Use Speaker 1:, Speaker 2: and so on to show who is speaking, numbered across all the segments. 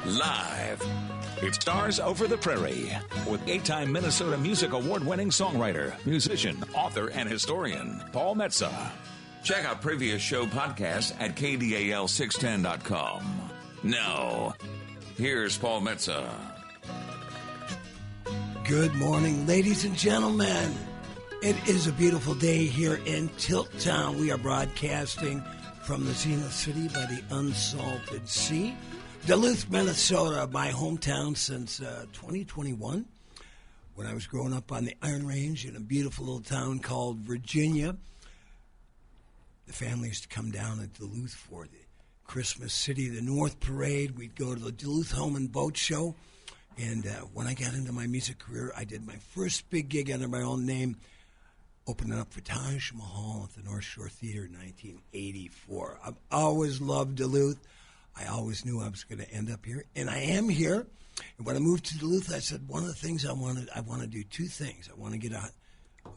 Speaker 1: Live. It stars Over the Prairie with 8-time Minnesota Music Award-winning songwriter, musician, author, and historian, Paul Metsa. Check out previous show podcasts at KDAL610.com. Now, here's Paul Metsa.
Speaker 2: Good morning, ladies and gentlemen. It is a beautiful day here in Tilt Town. We are broadcasting from the Zenith City by the Unsalted Sea. Duluth, Minnesota, my hometown since 2021. When I was growing up on the Iron Range in a beautiful little town called Virginia, the family used to come down to Duluth for the Christmas City, the North Parade. We'd go to the Duluth Home and Boat Show. And when I got into my music career, I did my first big gig under my own name, opening up for Taj Mahal at the North Shore Theater in 1984. I've always loved Duluth. I always knew I was going to end up here, and I am here. And when I moved to Duluth, I said one of the things I want to do two things. I want to get a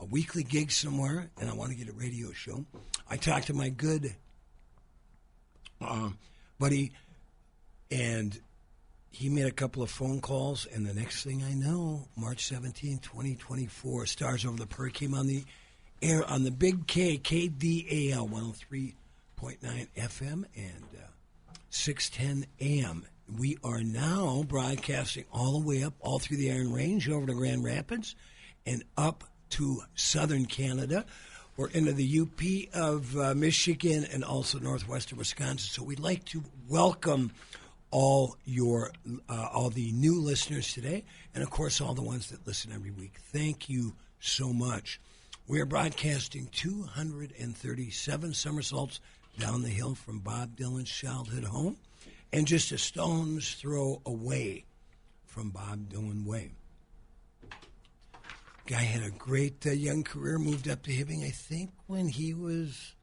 Speaker 2: weekly gig somewhere, and I want to get a radio show. I talked to my good buddy, and he made a couple of phone calls, and the next thing I know, March 17, 2024, Stars Over the Prairie came on the air on the Big K, KDAL 103.9 FM, and 610 AM. We are now broadcasting all the way up, all through the Iron Range, over to Grand Rapids, and up to southern Canada. We're into the UP of Michigan and also northwestern Wisconsin. So we'd like to welcome all the new listeners today, and of course all the ones that listen every week. Thank you so much. We are broadcasting 237 somersaults down the hill from Bob Dylan's childhood home, and just a stone's throw away from Bob Dylan Way. Guy had a great young career, moved up to Hibbing, I think, when he was,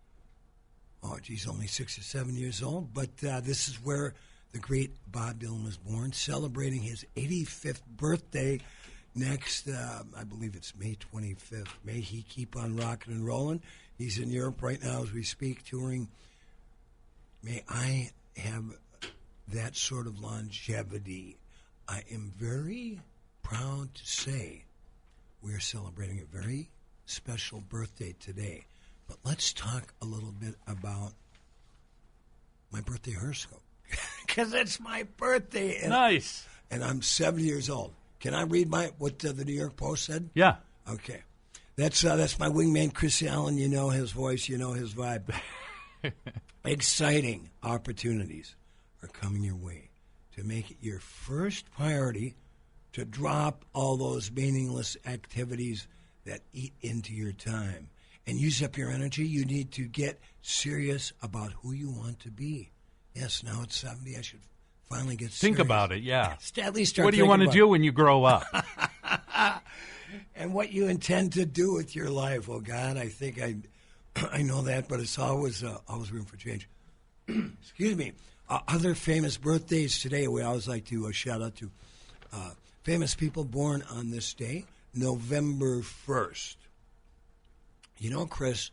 Speaker 2: only 6 or 7 years old. But this is where the great Bob Dylan was born, celebrating his 85th birthday next, I believe it's May 25th. May he keep on rocking and rolling. He's in Europe right now as we speak, touring. May I have that sort of longevity. I am very proud to say we're celebrating a very special birthday today. But let's talk a little bit about my birthday horoscope. Because it's my birthday. And,
Speaker 3: nice.
Speaker 2: And I'm 70 years old. Can I read what the New York Post said?
Speaker 3: Yeah.
Speaker 2: Okay. That's my wingman, Chris Allen. You know his voice. You know his vibe. Exciting opportunities are coming your way to make it your first priority to drop all those meaningless activities that eat into your time and use up your energy. You need to get serious about who you want to be. Yes, now it's 70. I should finally get serious.
Speaker 3: Think about it, yeah.
Speaker 2: At least start
Speaker 3: what do you want to do when you grow up?
Speaker 2: And what you intend to do with your life. Oh, God, I think I know that, but it's always room for change. Excuse me. Other famous birthdays today, we always like to shout out to famous people born on this day, November 1st. You know, Chris,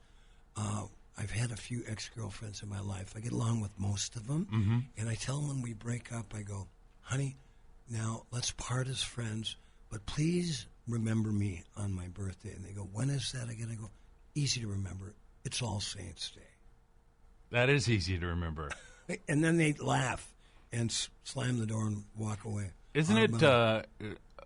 Speaker 2: I've had a few ex-girlfriends in my life. I get along with most of them.
Speaker 3: Mm-hmm.
Speaker 2: And I tell them when we break up, I go, honey, now let's part as friends, but please remember me on my birthday. And they go, when is that again? I go, easy to remember. It's All Saints Day.
Speaker 3: That is easy to remember.
Speaker 2: And then they laugh and slam the door and walk away.
Speaker 3: Isn't it,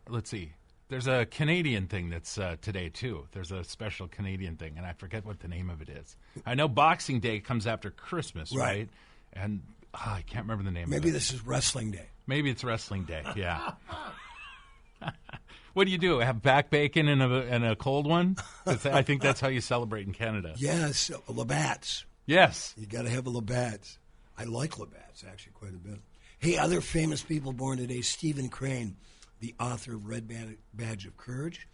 Speaker 3: let's see, there's a Canadian thing that's today, too. There's a special Canadian thing, and I forget what the name of it is. I know Boxing Day comes after Christmas, right? And I can't remember the name of it.
Speaker 2: Maybe this is Wrestling Day.
Speaker 3: Maybe it's Wrestling Day, yeah. What do? Have back bacon and a cold one? I think that's how you celebrate in Canada.
Speaker 2: Yes, Labatt's.
Speaker 3: Yes.
Speaker 2: You got to have a Labatt's. I like Labatt's, actually, quite a bit. Hey, other famous people born today, Stephen Crane, the author of Red Badge of Courage,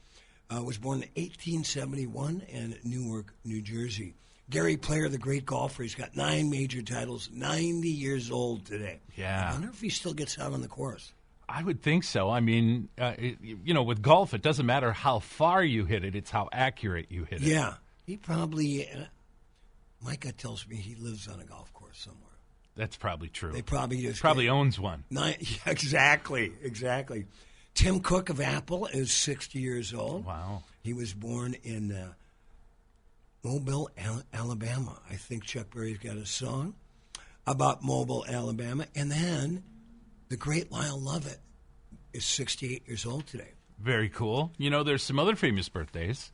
Speaker 2: was born in 1871 in Newark, New Jersey. Gary Player, the great golfer, he's got 9 major titles, 90 years old today.
Speaker 3: Yeah.
Speaker 2: I wonder if he still gets out on the course.
Speaker 3: I would think so. I mean, with golf, it doesn't matter how far you hit it, it's how accurate you hit it.
Speaker 2: Yeah. He probably, my gut tells me he lives on a golf course somewhere.
Speaker 3: That's probably true.
Speaker 2: They probably just
Speaker 3: owns one.
Speaker 2: Exactly. Tim Cook of Apple is 60 years old.
Speaker 3: Wow.
Speaker 2: He was born in Mobile, Alabama. I think Chuck Berry's got a song about Mobile, Alabama. And then the great Lyle Lovett is 68 years old today.
Speaker 3: Very cool. You know, there's some other famous birthdays.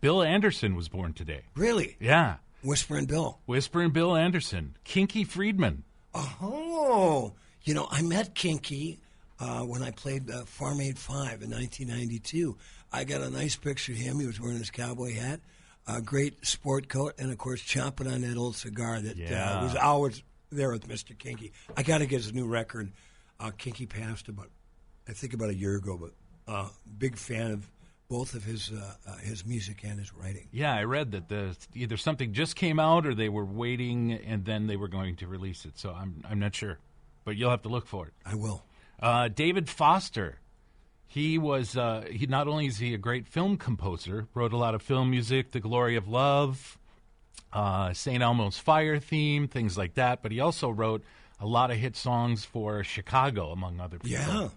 Speaker 3: Bill Anderson was born today.
Speaker 2: Really?
Speaker 3: Yeah.
Speaker 2: Whisperin' Bill.
Speaker 3: Bill Anderson. Kinky Friedman.
Speaker 2: Oh. You know, I met Kinky when I played Farm Aid 5 in 1992. I got a nice picture of him. He was wearing his cowboy hat, a great sport coat, and, of course, chomping on that old cigar that was always there with Mr. Kinky. I got to get his new record. Kinky passed about a year ago, but big fan of both of his music and his writing.
Speaker 3: Yeah, I read that either something just came out or they were waiting and then they were going to release it. So I'm not sure, but you'll have to look for it.
Speaker 2: I will.
Speaker 3: David Foster. He was not only is he a great film composer, wrote a lot of film music, The Glory of Love, St. Elmo's Fire theme, things like that, but he also wrote a lot of hit songs for Chicago, among other people.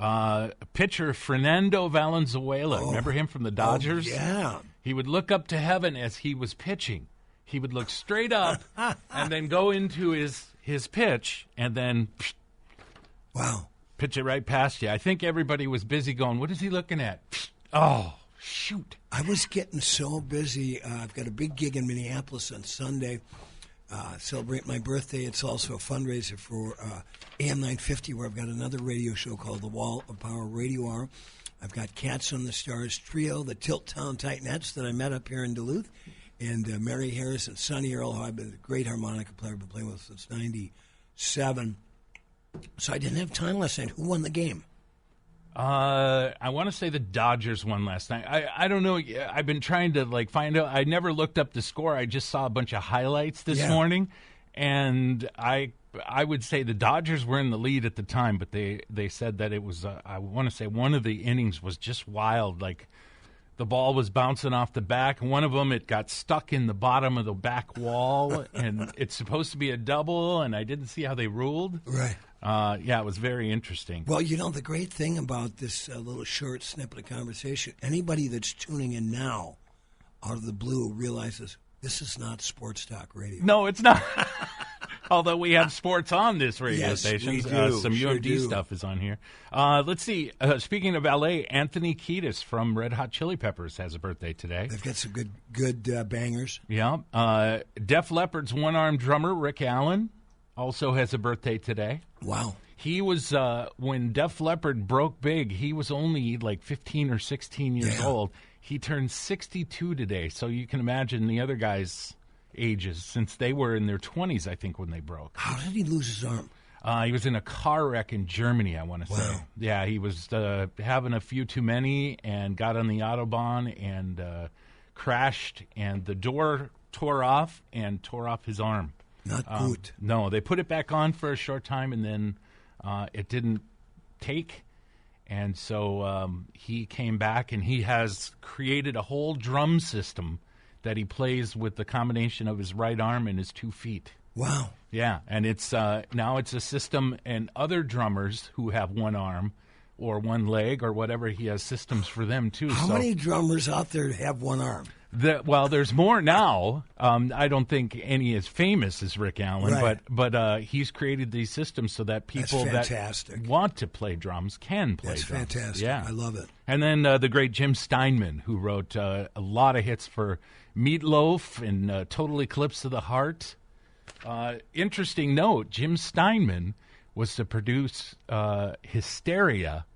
Speaker 2: Yeah.
Speaker 3: Pitcher Fernando Valenzuela. Remember him from the Dodgers?
Speaker 2: Oh, yeah.
Speaker 3: He would look up to heaven as he was pitching. He would look straight up and then go into his pitch and then pitch it right past you. I think everybody was busy going, what is he looking at? Oh, shoot.
Speaker 2: I was getting so busy. I've got a big gig in Minneapolis on Sunday. Celebrate my birthday. It's also a fundraiser for AM 950, where I've got another radio show called The Wall of Power Radio Hour. I've got Cats on the Stars Trio, the Tilt Town Titanettes that I met up here in Duluth, and Mary Harris and Sonny Earl, who I've been a great harmonica player, I've been playing with since 97. So I didn't have time last night. Who won the game?
Speaker 3: I want to say the Dodgers won last night. I don't know. I've been trying to find out. I never looked up the score. I just saw a bunch of highlights this morning, and I would say the Dodgers were in the lead at the time, but they said that it was. I want to say one of the innings was just wild. Like the ball was bouncing off the back. One of them, it got stuck in the bottom of the back wall, and it's supposed to be a double, and I didn't see how they ruled.
Speaker 2: Right.
Speaker 3: Yeah, it was very interesting.
Speaker 2: Well, you know, the great thing about this little short snippet of conversation, anybody that's tuning in now out of the blue realizes this is not sports talk radio.
Speaker 3: No, it's not. Although we have sports on this radio station.
Speaker 2: We do.
Speaker 3: Some
Speaker 2: Sure
Speaker 3: UMD
Speaker 2: do.
Speaker 3: stuff is on here. Let's see. Speaking of LA, Anthony Kiedis from Red Hot Chili Peppers has a birthday today.
Speaker 2: They've got some good bangers.
Speaker 3: Yeah. Def Leppard's one-armed drummer, Rick Allen, also has a birthday today.
Speaker 2: Wow.
Speaker 3: He was, when Def Leppard broke big, he was only like 15 or 16 years old. He turned 62 today, so you can imagine the other guys' ages, since they were in their 20s, I think, when they broke.
Speaker 2: How did he lose his arm?
Speaker 3: He was in a car wreck in Germany, I want to say. Yeah, he was having a few too many and got on the Autobahn and crashed, and the door tore off and tore off his arm.
Speaker 2: Not good.
Speaker 3: No, they put it back on for a short time, and then it didn't take. And so he came back, and he has created a whole drum system that he plays with the combination of his right arm and his 2 feet.
Speaker 2: Wow.
Speaker 3: Yeah, and it's now it's a system, and other drummers who have one arm or one leg or whatever, he has systems for them too.
Speaker 2: How many drummers out there have one arm?
Speaker 3: Well, there's more now. I don't think any as famous as Rick Allen,
Speaker 2: Right.
Speaker 3: but he's created these systems so that people that want to play drums can play
Speaker 2: That's
Speaker 3: drums.
Speaker 2: fantastic.
Speaker 3: Yeah.
Speaker 2: I love it.
Speaker 3: And then the great Jim Steinman, who wrote a lot of hits for Meatloaf and Total Eclipse of the Heart. Interesting note, Jim Steinman was to produce Hysteria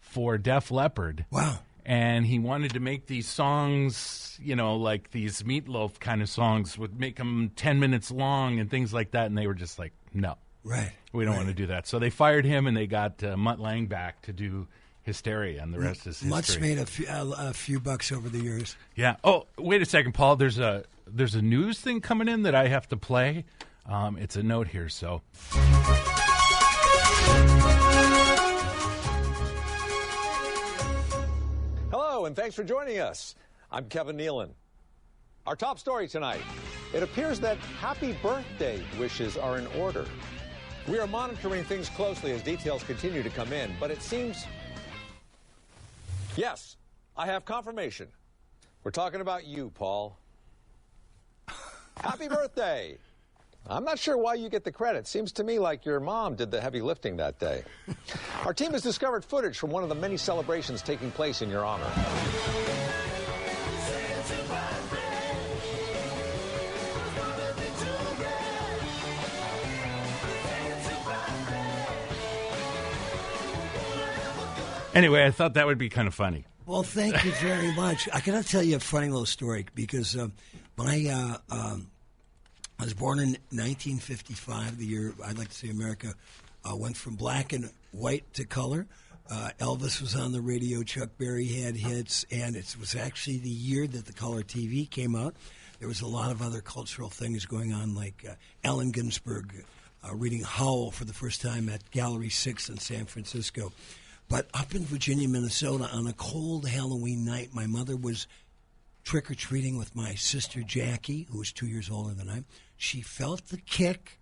Speaker 3: for Def Leppard.
Speaker 2: Wow.
Speaker 3: And he wanted to make these songs, you know, like these Meatloaf kind of songs, would make them 10 minutes long and things like that. And they were just like, no.
Speaker 2: Right.
Speaker 3: We don't want to do that. So they fired him, and they got Mutt Lange back to do Hysteria, and the rest is history.
Speaker 2: Mutt's made a few bucks over the years.
Speaker 3: Yeah. Oh, wait a second, Paul. There's a news thing coming in that I have to play. It's a note here, so.
Speaker 4: Hello, and thanks for joining us. I'm Kevin Nealon. Our top story tonight. It appears that happy birthday wishes are in order. We are monitoring things closely as details continue to come in, but it seems... Yes, I have confirmation. We're talking about you, Paul. Happy birthday! I'm not sure why you get the credit. Seems to me like your mom did the heavy lifting that day. Our team has discovered footage from one of the many celebrations taking place in your honor.
Speaker 3: Anyway, I thought that would be kind of funny.
Speaker 2: Well, thank you very much. I got to tell you a funny little story because I was born in 1955, the year I'd like to say America went from black and white to color. Elvis was on the radio, Chuck Berry had hits, and it was actually the year that the color TV came out. There was a lot of other cultural things going on, like Allen Ginsberg reading Howl for the first time at Gallery 6 in San Francisco. But up in Virginia, Minnesota, on a cold Halloween night, my mother was trick-or-treating with my sister Jackie, who was 2 years older than I. She felt the kick.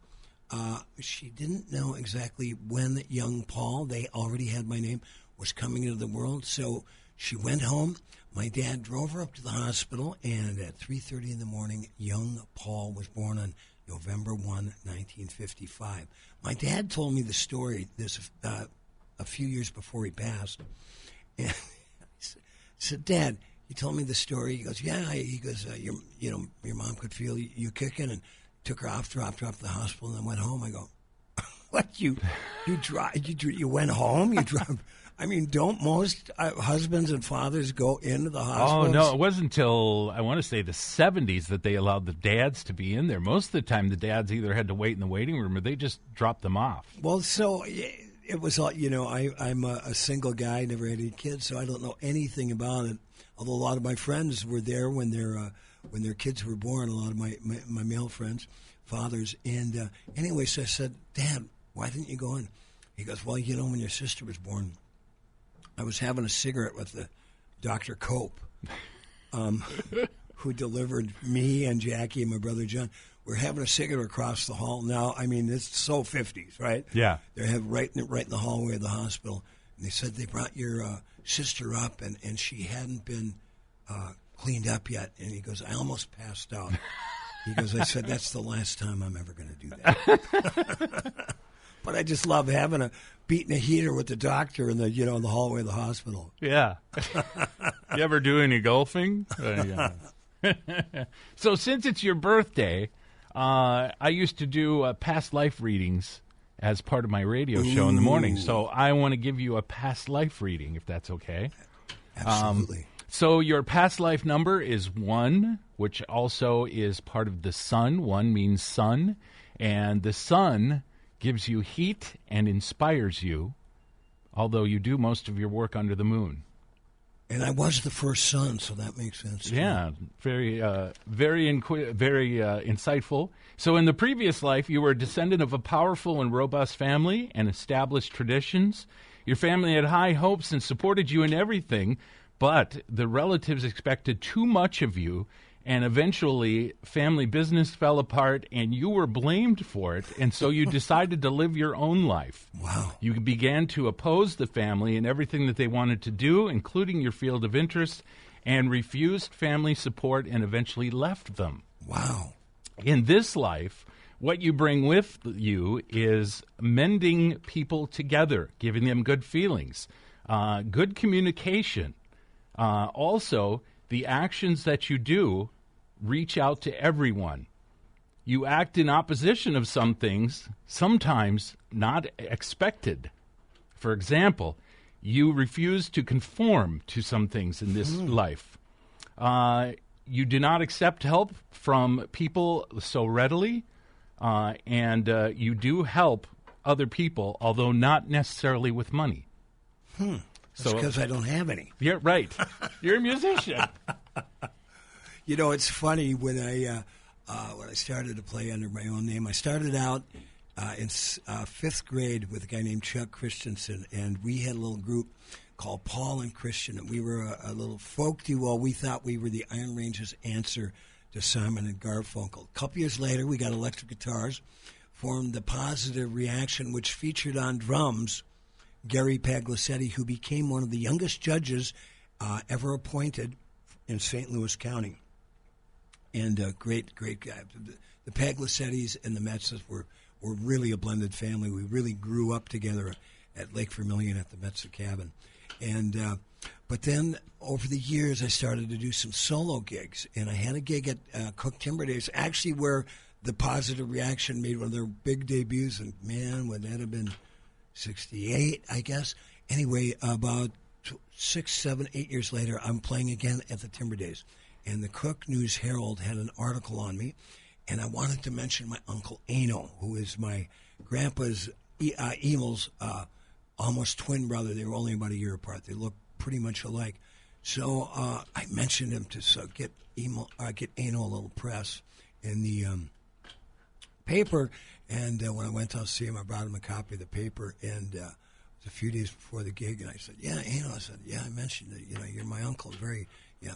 Speaker 2: She didn't know exactly when young Paul, they already had my name, was coming into the world. So she went home. My dad drove her up to the hospital, and at 3:30 in the morning, young Paul was born on November 1, 1955. My dad told me the story a few years before he passed. And I said, Dad, you told me the story. He goes, yeah. He goes, your mom could feel you kicking, and took her off, dropped her off at the hospital, and then went home. I go, what? You went home? You dropped? I mean, don't most husbands and fathers go into the hospital?
Speaker 3: Oh, no, it wasn't until, I want to say, the 70s that they allowed the dads to be in there. Most of the time, the dads either had to wait in the waiting room or they just dropped them off.
Speaker 2: Well, so it was all, I'm a single guy, never had any kids, so I don't know anything about it. Although a lot of my friends were there when their kids were born, a lot of my male friends, fathers. And anyway, so I said, Dad, why didn't you go in? He goes, well, when your sister was born, I was having a cigarette with the Dr. Cope, who delivered me and Jackie and my brother John. We're having a cigarette across the hall. Now, I mean, it's so 50s, right?
Speaker 3: Yeah.
Speaker 2: They have right in the hallway of the hospital. And they said they brought your sister up, and she hadn't been cleaned up yet. And he goes, I almost passed out. He goes, I said, that's the last time I'm ever going to do that. But I just love beating a heater with the doctor in the in the hallway of the hospital.
Speaker 3: Yeah. You ever do any golfing? Yeah. So since it's your birthday, I used to do past life readings as part of my radio show in the morning. So I want to give you a past life reading, if that's okay.
Speaker 2: Absolutely.
Speaker 3: So your past life number is 1, which also is part of the sun. 1 means sun. And the sun gives you heat and inspires you, although you do most of your work under the moon.
Speaker 2: And I was the first son, so that makes sense.
Speaker 3: Yeah, very insightful. So in the previous life, you were a descendant of a powerful and robust family and established traditions. Your family had high hopes and supported you in everything, but the relatives expected too much of you, and eventually family business fell apart, and you were blamed for it, and so you decided to live your own life.
Speaker 2: Wow.
Speaker 3: You began to oppose the family and everything that they wanted to do, including your field of interest, and refused family support and eventually left them.
Speaker 2: Wow.
Speaker 3: In this life, what you bring with you is mending people together, giving them good feelings, good communication. Also, the actions that you do reach out to everyone. You act in opposition of some things, sometimes not expected. For example, you refuse to conform to some things in this life. You do not accept help from people so readily, and you do help other people, although not necessarily with money.
Speaker 2: That's because I don't have any.
Speaker 3: Yeah, right. You're a musician.
Speaker 2: It's funny when I started to play under my own name. I started out in 5th grade with a guy named Chuck Christensen, and we had a little group called Paul and Christian, and we were a little folk duo. We thought we were the Iron Range's answer to Simon and Garfunkel. A couple years later, we got electric guitars, formed the Positive Reaction, which featured on drums Gary Paglicetti, who became one of the youngest judges ever appointed in St. Louis County. And great guy. The Paglicettis and the Metsas were really a blended family. We really grew up together at Lake Vermilion at the Metsa cabin. And but then over the years, I started to do some solo gigs. And I had a gig at Cook Timber Days, actually where the Positive Reaction made one of their big debuts. And, man, would that have been 68, I guess. Anyway, about 6, 7, 8 years later, I'm playing again at the Timber Days. And the Cook News Herald had an article on me, and I wanted to mention my Uncle Eno, who is my grandpa's, Emil's almost twin brother. They were only about a year apart. They look pretty much alike. So I mentioned him to get Eno a little press in the paper. And when I went out to see him, I brought him a copy of the paper. And it was a few days before the gig, and I said, "Yeah, Eno." I said, "Yeah, I mentioned that. You're my uncle,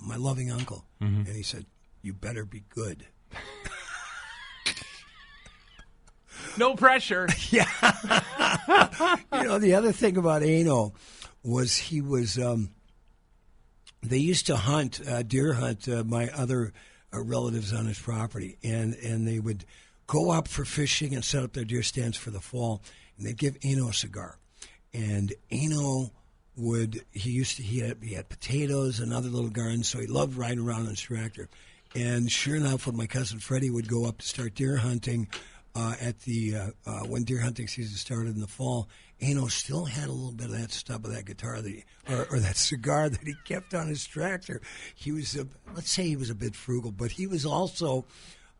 Speaker 2: my loving uncle." Mm-hmm. And he said, "You better be good."
Speaker 3: No pressure.
Speaker 2: Yeah. The other thing about Eno was he was. They used to hunt, deer hunt, my other relatives on his property, and they would go up for fishing and set up their deer stands for the fall, and they'd give Eno a cigar. And Eno he had potatoes and other little gardens, so he loved riding around on his tractor. And sure enough, when my cousin Freddie would go up to start deer hunting when deer hunting season started in the fall, Eno still had a little bit of that stub of that guitar or that cigar that he kept on his tractor. He was, let's say he was a bit frugal, but he was also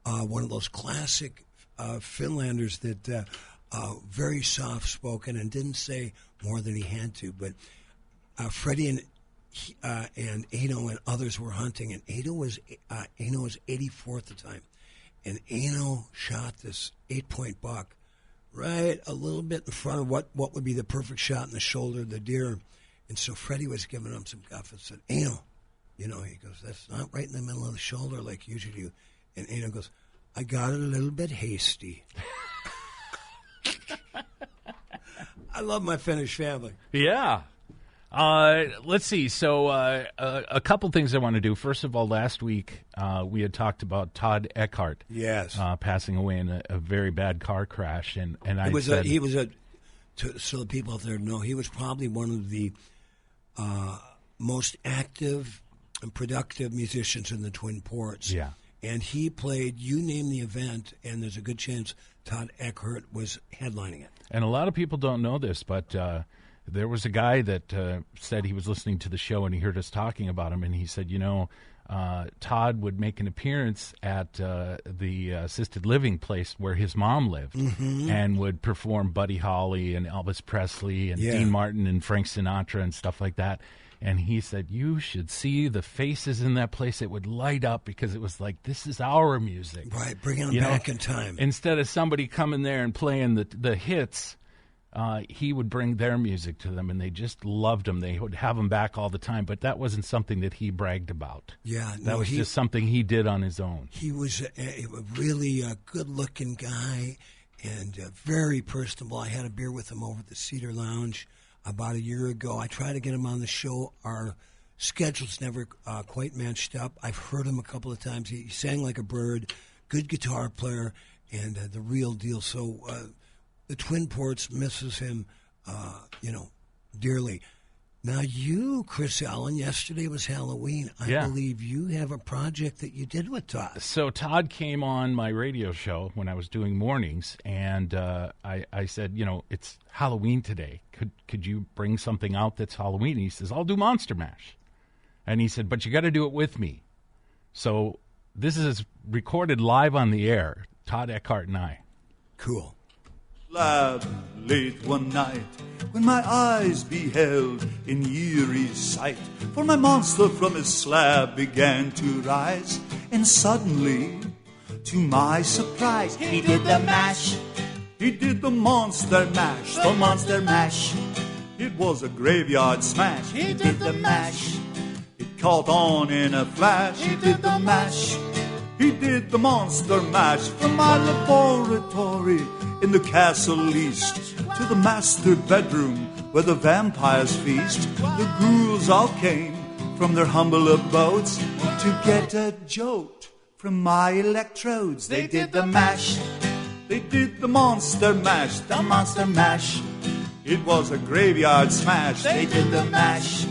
Speaker 2: one of those classic Finlanders that very soft-spoken and didn't say more than he had to. But Freddie and Eno and others were hunting, and Eno was 84 at the time. And Eno shot this 8-point buck right a little bit in front of what would be the perfect shot in the shoulder of the deer. And so Freddie was giving him some guff and said, "Eno," he goes, "that's not right in the middle of the shoulder like you usually do." And Eno goes, "I got it a little bit hasty." I love my Finnish family.
Speaker 3: Yeah. Let's see. So a couple things I want to do. First of all, last week we had talked about Todd Eckhart.
Speaker 2: Yes.
Speaker 3: Passing away in a very bad car crash, and
Speaker 2: so the people out there know, he was probably one of the most active and productive musicians in the Twin Ports.
Speaker 3: Yeah.
Speaker 2: And he played, you name the event, and there's a good chance Todd Eckhart was headlining it.
Speaker 3: And a lot of people don't know this, but there was a guy that said he was listening to the show and he heard us talking about him, and he said, Todd would make an appearance at the assisted living place where his mom lived, mm-hmm. and would perform Buddy Holly and Elvis Presley and Dean Martin and Frank Sinatra and stuff like that. And he said, you should see the faces in that place. It would light up because it was like, this is our music.
Speaker 2: Right, bringing them back in time.
Speaker 3: Instead of somebody coming there and playing the hits, he would bring their music to them, and they just loved him. They would have him back all the time, but that wasn't something that he bragged about.
Speaker 2: Yeah,
Speaker 3: that was just something he did on his own.
Speaker 2: He was a really good-looking guy and very personable. I had a beer with him over at the Cedar Lounge about a year ago. I tried to get him on the show. Our schedules never quite matched up. I've heard him a couple of times. He sang like a bird, good guitar player, and the real deal. So the Twin Ports misses him, dearly. Now you, Chris Allen, yesterday was Halloween. I believe you have a project that you did with Todd.
Speaker 3: So Todd came on my radio show when I was doing mornings, and I said, it's Halloween today. Could you bring something out that's Halloween? And he says, I'll do Monster Mash. And he said, but you got to do it with me. So this is recorded live on the air, Todd Eckhart and I.
Speaker 2: Cool.
Speaker 5: Lab late one night, when my eyes beheld in eerie sight, for my monster from his slab began to rise, and suddenly, to my surprise, he did the mash. He did the monster mash, the monster mash. It was a graveyard smash. He did the mash. It caught on in a flash. He did the mash. He did the monster mash from my laboratory in the castle east to the master bedroom where the vampires feast. The ghouls all came from their humble abodes to get a jolt from my electrodes. They did the mash. They did the monster mash. The monster mash. It was a graveyard smash. They did the mash.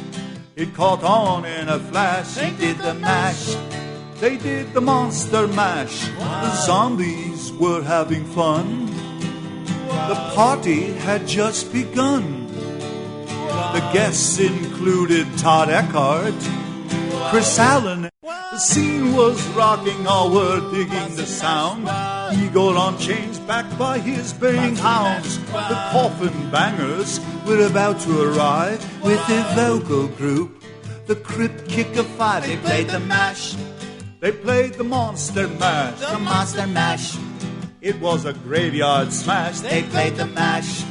Speaker 5: It caught on in a flash. They did the mash. They did the monster mash. The zombies were having fun. The party had just begun. The guests included Todd Eckhart, Chris Allen. The scene was rocking, all were digging the sound. Eagle on chains backed by his baying hounds. The coffin bangers were about to arrive with a vocal group, the Crypt Kicker 5. They played the mash. They played the monster mash. The monster mash. It was a graveyard smash. They played the mash.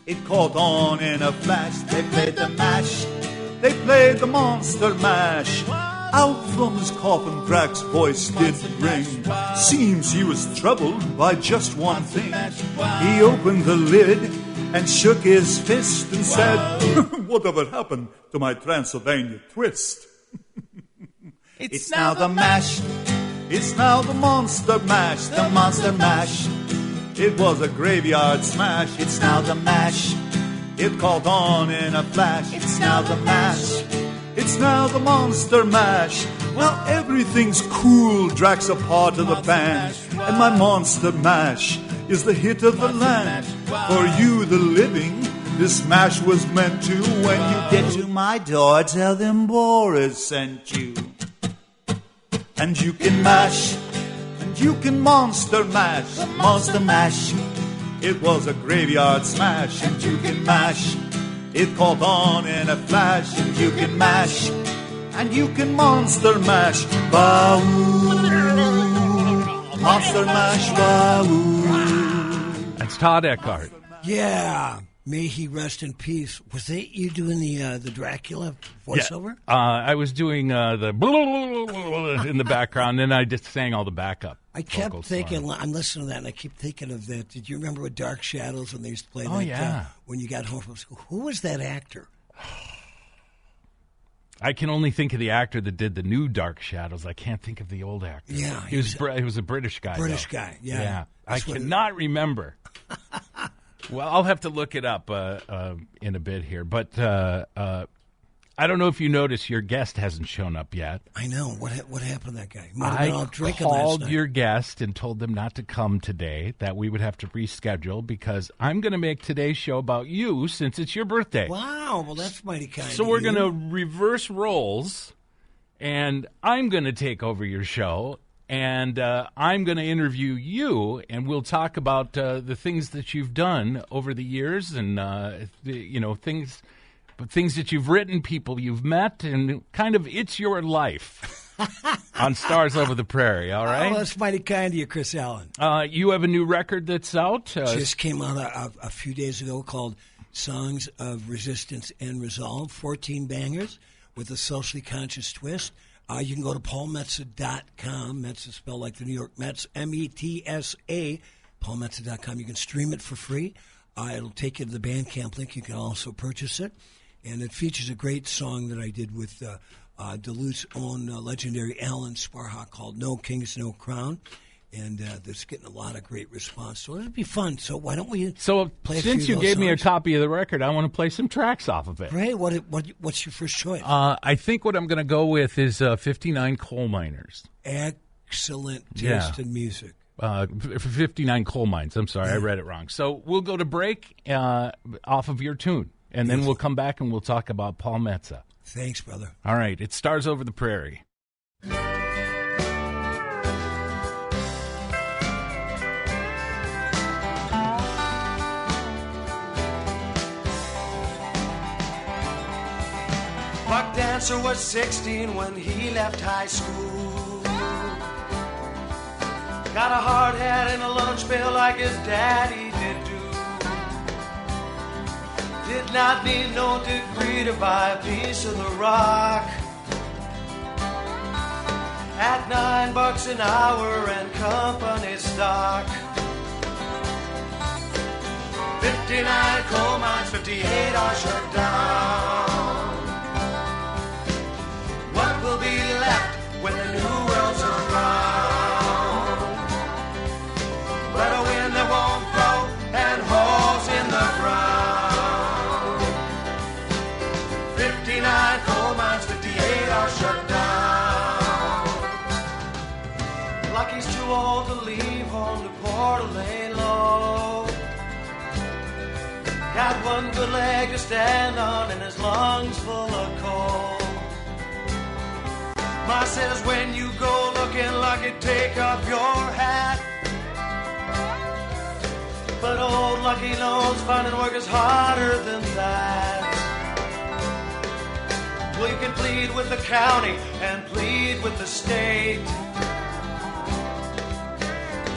Speaker 5: It caught on in a flash. They played the mash. They played the monster mash. Out from his coffin, Drax's voice did ring. Seems he was troubled by just one thing. He opened the lid and shook his fist and said, "Whatever happened to my Transylvania twist?" It's now the mash. It's now the monster mash. The monster mash. It was a graveyard smash. It's now the mash. It caught on in a flash. It's now the mash. It's now the monster mash. Well, everything's cool. Drax a part of the band, and my monster mash is the hit of the land. For you, the living, this mash was meant to. When you get to my door, tell them Boris sent you. And you can mash, and you can monster mash. The monster mash. It was a graveyard smash, and you can mash. It caught on in a flash, and you can mash, and you can monster mash. Wah-woo, monster mash, wah-woo.
Speaker 3: That's Todd Eckhart.
Speaker 2: Yeah. May he rest in peace. Was that you doing the Dracula voiceover?
Speaker 3: Yeah. I was doing the in the background, and I just sang all the backup.
Speaker 2: I kept thinking, I'm listening to that, and I keep thinking of that. Did you remember with Dark Shadows when they used to play that?
Speaker 3: Oh, yeah.
Speaker 2: When you got home from school? Who was that actor?
Speaker 3: I can only think of the actor that did the new Dark Shadows. I can't think of the old actor.
Speaker 2: Yeah.
Speaker 3: He was a British guy.
Speaker 2: British guy, yeah.
Speaker 3: Yeah. I cannot remember. Well, I'll have to look it up in a bit here. But I don't know if you noticed, your guest hasn't shown up yet.
Speaker 2: I know. What happened to that guy?
Speaker 3: I called your guest and told them not to come today, that we would have to reschedule, because I'm going to make today's show about you since it's your birthday.
Speaker 2: Wow. Well, that's mighty kind
Speaker 3: So
Speaker 2: of
Speaker 3: we're
Speaker 2: you.
Speaker 3: going to reverse roles, and I'm going to take over your show. And I'm going to interview you, and we'll talk about the things that you've done over the years, and things that you've written, people you've met, and kind of it's your life on Stars Over the Prairie. All right.
Speaker 2: Oh, that's mighty kind of you, Chris Allen.
Speaker 3: You have a new record that's out.
Speaker 2: Just came out a few days ago called "Songs of Resistance and Resolve." 14 bangers with a socially conscious twist. You can go to paulmetsa.com. Metsa spelled like the New York Mets, METSA, paulmetsa.com. You can stream it for free. It'll take you to the Bandcamp link. You can also purchase it. And it features a great song that I did with Duluth's own legendary Alan Sparhawk called "No Kings, No Crown." And that's getting a lot of great response. So it'll be fun. So why don't we play a few
Speaker 3: since you
Speaker 2: of those
Speaker 3: gave me a
Speaker 2: songs?
Speaker 3: copy of the record, I want to play some tracks off of it.
Speaker 2: Great. What's your first choice?
Speaker 3: I think what I'm going to go with is 59 Coal Miners.
Speaker 2: Excellent taste in music.
Speaker 3: 59 Coal Mines. I'm sorry, I read it wrong. So we'll go to break off of your tune, and then we'll come back and we'll talk about Paul Metsa.
Speaker 2: Thanks, brother.
Speaker 3: All right. It Stars Over the Prairie.
Speaker 6: Buck Dancer was 16 when he left high school. Got a hard hat and a lunch pail like his daddy did do. Did not need no degree to buy a piece of the rock. at $9 an hour and company stock. 59 coal mines, 58 are shut down. What will be left when the new world's around? But a wind that won't blow and holes in the ground. 59 coal mines, 58 are shut down. Lucky's too old to leave home to Port to lay low. Got one good leg to stand on and his lungs full of coal. Ma says when you go looking lucky, take off your hat. But old Lucky knows finding work is harder than that. Well, you can plead with the county and plead with the state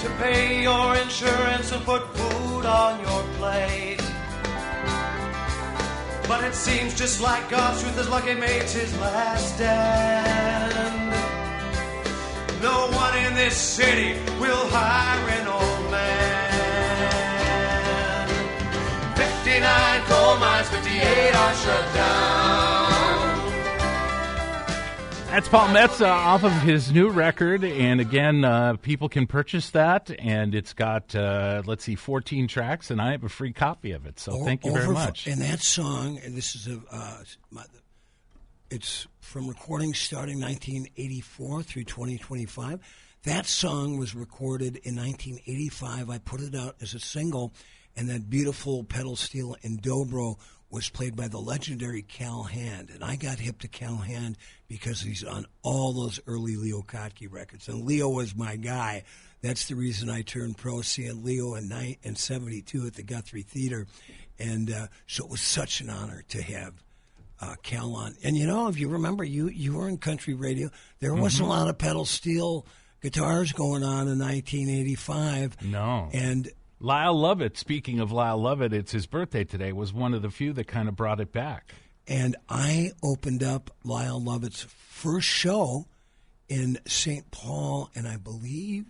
Speaker 6: to pay your insurance and put food on your plate. But it seems just like God's truth is Lucky makes his last stand. No one in this city will hire an old man. 59 coal mines, 58 are shut down.
Speaker 3: That's Paul Metsa off of his new record, and again, people can purchase that, and it's got, 14 tracks, and I have a free copy of it, so thank you very much.
Speaker 2: And that song, and this is it's from recordings starting 1984 through 2025. That song was recorded in 1985. I put it out as a single, and that beautiful pedal steel in dobro was played by the legendary Cal Hand. And I got hip to Cal Hand because he's on all those early Leo Kottke records. And Leo was my guy. That's the reason I turned pro, seeing Leo in 72 at the Guthrie Theater. And so it was such an honor to have Cal on. And, you know, if you remember, you were in country radio. There wasn't a lot of pedal steel guitars going on in 1985.
Speaker 3: No.
Speaker 2: And
Speaker 3: Lyle Lovett, speaking of Lyle Lovett, it's his birthday today, was one of the few that kind of brought it back.
Speaker 2: And I opened up Lyle Lovett's first show in St. Paul in, I believe,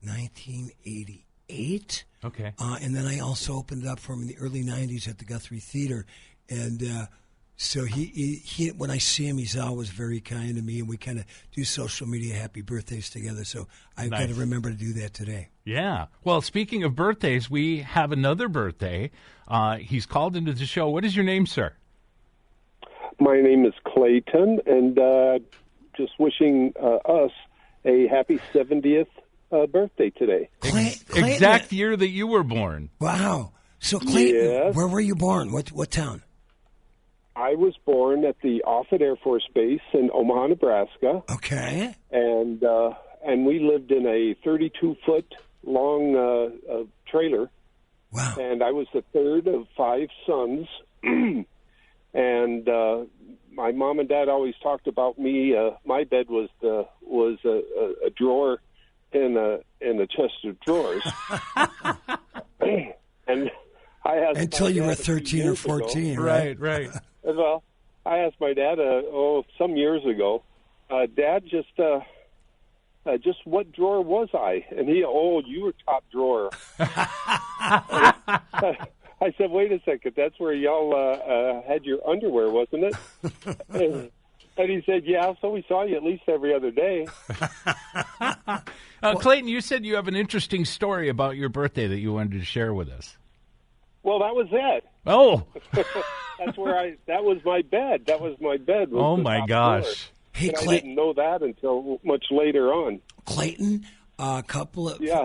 Speaker 2: 1988.
Speaker 3: Okay.
Speaker 2: And then I also opened it up for him in the early 90s at the Guthrie Theater. And so he when I see him, he's always very kind to me, and we kind of do social media happy birthdays together. So I've got to remember to do that today.
Speaker 3: Yeah. Well, speaking of birthdays, we have another birthday. He's called into the show. What is your name, sir?
Speaker 7: My name is Clayton, and just wishing us a happy 70th birthday today.
Speaker 2: Clayton.
Speaker 3: Exact year that you were born.
Speaker 2: Wow. So Clayton,
Speaker 7: Yes.
Speaker 2: Where were you born? What town?
Speaker 7: I was born at the Offutt Air Force Base in Omaha, Nebraska.
Speaker 2: Okay.
Speaker 7: And we lived in a 32-foot long trailer.
Speaker 2: Wow.
Speaker 7: And I was the third of 5 sons. And my mom and dad always talked about me. My bed was a drawer in a chest of drawers. And I asked
Speaker 2: until you were 13 or 14,
Speaker 7: ago,
Speaker 2: right?
Speaker 3: Right.
Speaker 7: Well, I asked my dad, some years ago, Dad, just what drawer was I? And you were top drawer. I said, wait a second, that's where y'all had your underwear, wasn't it? And he said, yeah, so we saw you at least every other day.
Speaker 3: Clayton, you said you have an interesting story about your birthday that you wanted to share with us.
Speaker 7: Well, that was it.
Speaker 3: Oh.
Speaker 7: That was my bed. That was my bed.
Speaker 3: Oh, my gosh.
Speaker 7: Drawer.
Speaker 2: Hey,
Speaker 7: I didn't know that until much later on.
Speaker 2: Clayton,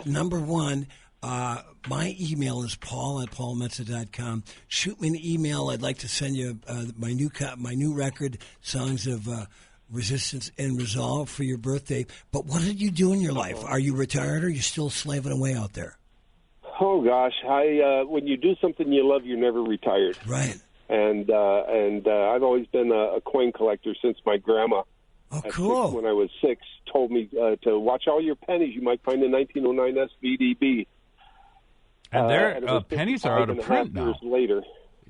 Speaker 2: number one, my email is paul@paulmetsa.com. Shoot me an email. I'd like to send you my new record, Songs of Resistance and Resolve, for your birthday. But what did you do in your life? Are you retired or are you still slaving away out there?
Speaker 7: Oh, gosh. When you do something you love, you're never retired.
Speaker 2: Right.
Speaker 7: And I've always been a coin collector since my grandma.
Speaker 2: Oh, cool.
Speaker 7: When I was 6, told me to watch all your pennies. You might find a 1909 SVDB.
Speaker 3: And pennies are out of print now.
Speaker 7: Years later.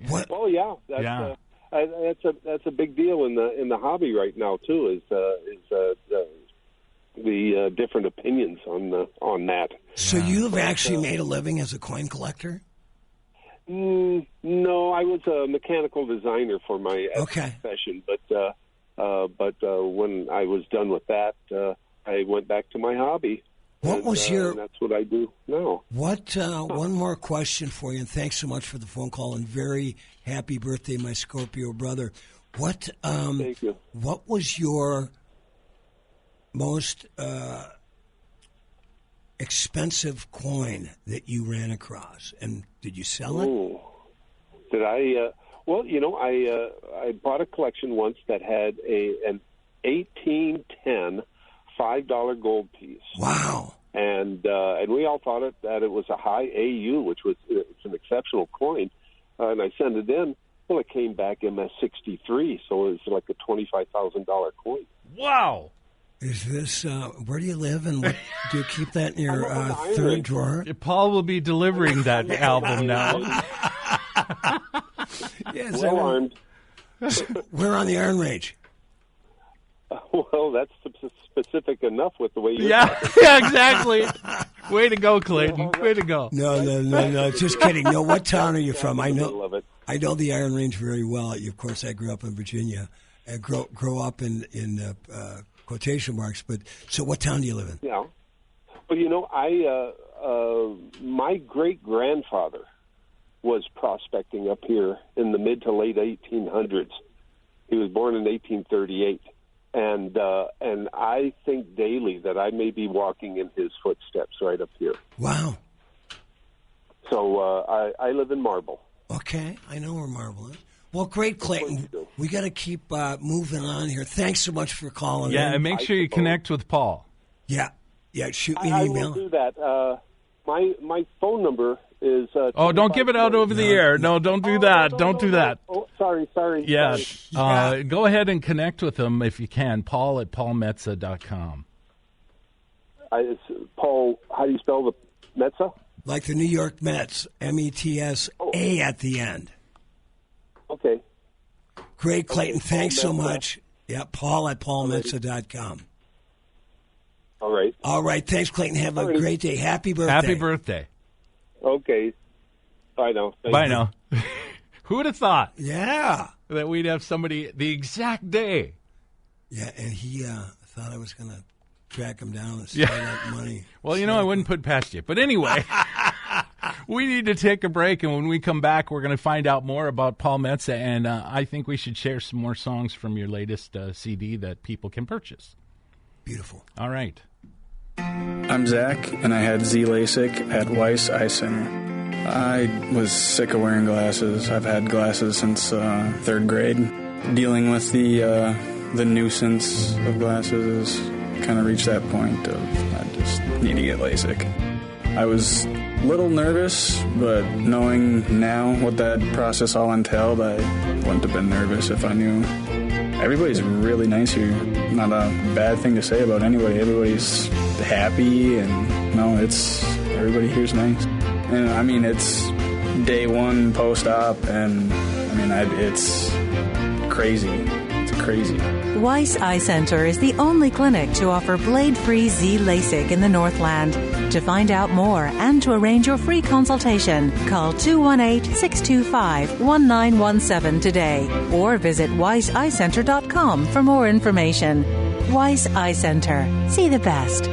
Speaker 2: What?
Speaker 7: Oh yeah, that's a big deal in the hobby right now too. Is the different opinions on that.
Speaker 2: So you've actually made a living as a coin collector?
Speaker 7: No, I was a mechanical designer for my profession, but when I was done with that, I went back to my hobby.
Speaker 2: What was your?
Speaker 7: And that's what I do now.
Speaker 2: What? One more question for you, and thanks so much for the phone call. And very happy birthday, my Scorpio brother. What?
Speaker 7: Thank you.
Speaker 2: What was your most expensive coin that you ran across, and did you sell it?
Speaker 7: Oh, did I? Well, I bought a collection once that had an 1810 $5 gold piece.
Speaker 2: Wow!
Speaker 7: And we all thought that it was a high AU, which was it's an exceptional coin. And I sent it in. Well, it came back MS-63, so it was like a $25,000 coin.
Speaker 3: Wow!
Speaker 2: Is this, where do you live, and what, do you keep that in your third drawer?
Speaker 3: Paul will be delivering that album now.
Speaker 2: Yes,
Speaker 7: well armed.
Speaker 2: We're on the Iron Range.
Speaker 7: Well, that's specific enough with the way you
Speaker 3: yeah, exactly. Way to go, Clayton. Way to go.
Speaker 2: No. Just kidding. No, what town are you from? I
Speaker 7: know
Speaker 2: the Iron Range very well. Of course, I grew up in Virginia. I grow up in quotation marks. But so, what town do you live in?
Speaker 7: Yeah. Well, my great grandfather was prospecting up here in the mid to late 1800s. He was born in 1838. And I think daily that I may be walking in his footsteps right up here.
Speaker 2: Wow.
Speaker 7: So I live in Marble.
Speaker 2: Okay, I know where Marble is. Well, great, Clayton. We got to keep moving on here. Thanks so much for calling in.
Speaker 3: Yeah, and make sure you connect with Paul.
Speaker 2: Yeah, shoot me an email.
Speaker 7: I will do that. My phone number is...
Speaker 3: don't give it out over the air. No, don't do that. Don't do that.
Speaker 7: Oh, sorry.
Speaker 3: Yeah. Go ahead and connect with him if you can. Paul at paulmetsa.com.
Speaker 7: Paul, how do you spell the Metsa?
Speaker 2: Like the New York Mets, M-E-T-S-A at the end.
Speaker 7: Okay.
Speaker 2: Great, Clayton. Thanks so much. Yeah, Paul at paulmetsa.com. All right. Thanks, Clayton. Have a great day. Happy birthday.
Speaker 3: Happy birthday.
Speaker 7: Okay. Bye now.
Speaker 3: Bye now. Who would have thought?
Speaker 2: Yeah.
Speaker 3: That we'd have somebody the exact day.
Speaker 2: Yeah, and he thought I was going to track him down and steal that money.
Speaker 3: Well, I wouldn't put past you. But anyway, we need to take a break, and when we come back, we're going to find out more about Paul Metsa, and I think we should share some more songs from your latest CD that people can purchase.
Speaker 2: Beautiful.
Speaker 3: All right.
Speaker 8: I'm Zach, and I had Z-LASIK at Weiss Eye Center. I was sick of wearing glasses. I've had glasses since third grade. Dealing with the nuisance of glasses kind of reached that point of I just need to get LASIK. I was a little nervous, but knowing now what that process all entailed, I wouldn't have been nervous if I knew. Everybody's really nice here. Not a bad thing to say about anybody. Everybody's happy, and everybody here's nice. And I mean, it's day one post-op, and I mean, it's crazy. It's crazy.
Speaker 9: Weiss Eye Center is the only clinic to offer blade-free Z-LASIK in the Northland. To find out more and to arrange your free consultation, call 218-625-1917 today or visit weisseyecenter.com for more information. Weiss Eye Center. See the best.